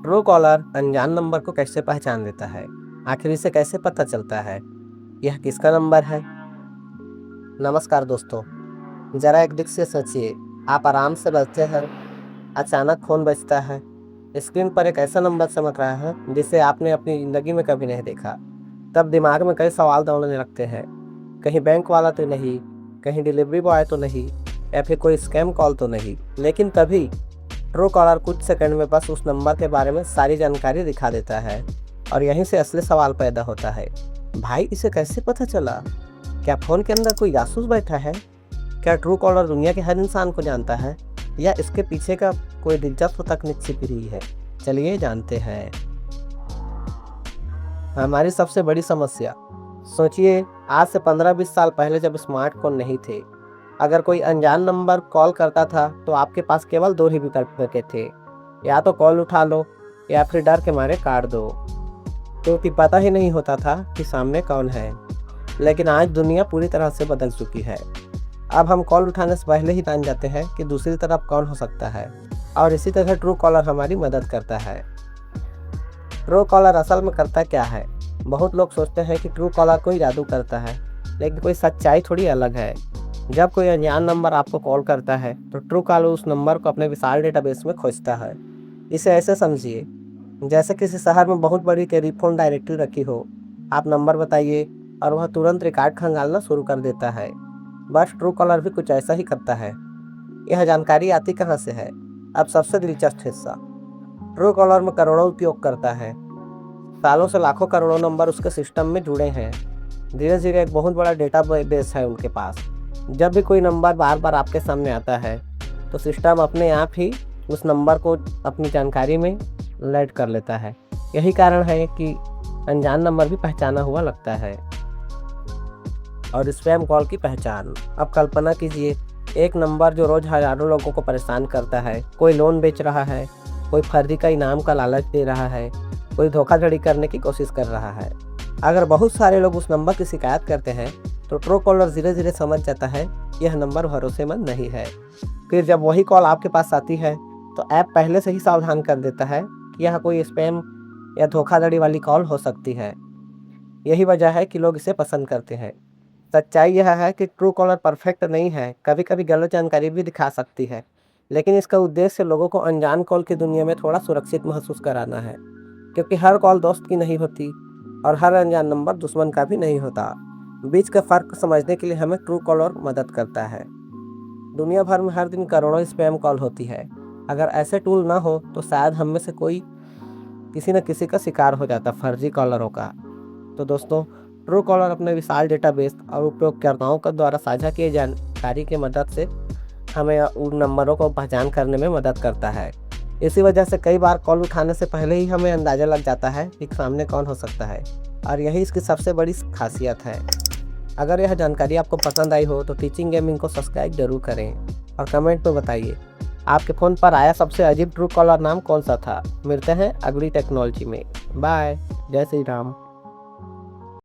True collar अनजान number को कैसे पहचान लेता है? आखिर इसे कैसे पता चलता है यह किसका नंबर है? नमस्कार दोस्तों, जरा एक दिल से सोचिए। आप आराम से बैठे हैं, अचानक फोन बजता है। स्क्रीन पर एक ऐसा नंबर चमक रहा है जिसे आपने अपनी जिंदगी में कभी नहीं देखा। तब दिमाग में कई सवाल दौड़ने लगते हैं। कहीं बैंक वाला तो नहीं, कहीं डिलीवरी बॉय तो नहीं, या फिर कोई स्कैम कॉल तो नहीं। लेकिन तभी ट्रू कॉलर कुछ सेकंड में बस उस नंबर के बारे में सारी जानकारी दिखा देता है, और यहीं से असली सवाल पैदा होता है। भाई, इसे कैसे पता चला? क्या फ़ोन के अंदर कोई जासूस बैठा है? क्या ट्रू कॉलर दुनिया के हर इंसान को जानता है, या इसके पीछे का कोई दिलचस्प तकनीक छिपी हुई है? चलिए जानते हैं। हमारी सबसे बड़ी समस्या, सोचिए, आज से 15-20 साल पहले जब स्मार्टफोन नहीं थे, अगर कोई अनजान नंबर कॉल करता था तो आपके पास केवल 2 ही विकल्प बचे थे। या तो कॉल उठा लो, या फिर डर के मारे काट दो, क्योंकि पता ही नहीं होता था कि सामने कौन है। लेकिन आज दुनिया पूरी तरह से बदल चुकी है। अब हम कॉल उठाने से पहले ही जान जाते हैं कि दूसरी तरफ कौन हो सकता है, और इसी तरह ट्रू कॉलर हमारी मदद करता है। ट्रू कॉलर असल में करता क्या है? बहुत लोग सोचते हैं कि ट्रू कॉलर कोई जादू करता है, लेकिन कोई सच्चाई थोड़ी अलग है। जब कोई अनजान नंबर आपको कॉल करता है तो ट्रू कॉलर उस नंबर को अपने विशाल डेटाबेस में खोजता है। इसे ऐसे समझिए, जैसे किसी शहर में बहुत बड़ी टेलीफोन डायरेक्टरी रखी हो। आप नंबर बताइए और वह तुरंत रिकॉर्ड खंगालना शुरू कर देता है। बस ट्रू कॉलर भी कुछ ऐसा ही करता है। यह जानकारी आती कहाँ से है? अब सबसे दिलचस्प हिस्सा, ट्रू कॉलर में करोड़ों उपयोग करता है। सालों से लाखों करोड़ों नंबर उसके सिस्टम में जुड़े हैं। धीरे धीरे एक बहुत बड़ा डेटा बेस है उनके पास। जब भी कोई नंबर बार बार आपके सामने आता है तो सिस्टम अपने आप ही उस नंबर को अपनी जानकारी में ऐड कर लेता है। यही कारण है कि अनजान नंबर भी पहचाना हुआ लगता है। और स्पैम कॉल की पहचान, अब कल्पना कीजिए, एक नंबर जो रोज हजारों लोगों को परेशान करता है। कोई लोन बेच रहा है, कोई फर्जी का इनाम का लालच दे रहा है, कोई धोखाधड़ी करने की कोशिश कर रहा है। अगर बहुत सारे लोग उस नंबर की शिकायत करते हैं तो ट्रू कॉलर धीरे धीरे समझ जाता है यह नंबर भरोसेमंद नहीं है। फिर जब वही कॉल आपके पास आती है तो ऐप पहले से ही सावधान कर देता है कि यह कोई स्पैम या धोखाधड़ी वाली कॉल हो सकती है। यही वजह है कि लोग इसे पसंद करते हैं। सच्चाई यह है कि ट्रू कॉलर परफेक्ट नहीं है, कभी कभी गलत जानकारी भी दिखा सकती है, लेकिन इसका उद्देश्य लोगों को अनजान कॉल की दुनिया में थोड़ा सुरक्षित महसूस कराना है। क्योंकि हर कॉल दोस्त की नहीं होती, और हर अनजान नंबर दुश्मन का भी नहीं होता। बीच का फ़र्क समझने के लिए हमें ट्रू कॉलर मदद करता है। दुनिया भर में हर दिन करोड़ों स्पैम कॉल होती है। अगर ऐसे टूल ना हो तो शायद हम में से कोई किसी न किसी का शिकार हो जाता फर्जी कॉलरों का। तो दोस्तों, ट्रू कॉलर अपने विशाल डेटाबेस और उपयोगकर्ताओं के द्वारा साझा किए जानकारी की मदद से हमें उन नंबरों को पहचान करने में मदद करता है। इसी वजह से कई बार कॉल उठाने से पहले ही हमें अंदाज़ा लग जाता है कि सामने कौन हो सकता है, और यही इसकी सबसे बड़ी खासियत है। अगर यह जानकारी आपको पसंद आई हो तो टीचिंग गेमिंग को सब्सक्राइब जरूर करें, और कमेंट में बताइए आपके फ़ोन पर आया सबसे अजीब ट्रू कॉलर नाम कौन सा था। मिलते हैं अगली टेक्नोलॉजी में। बाय। जय श्री राम।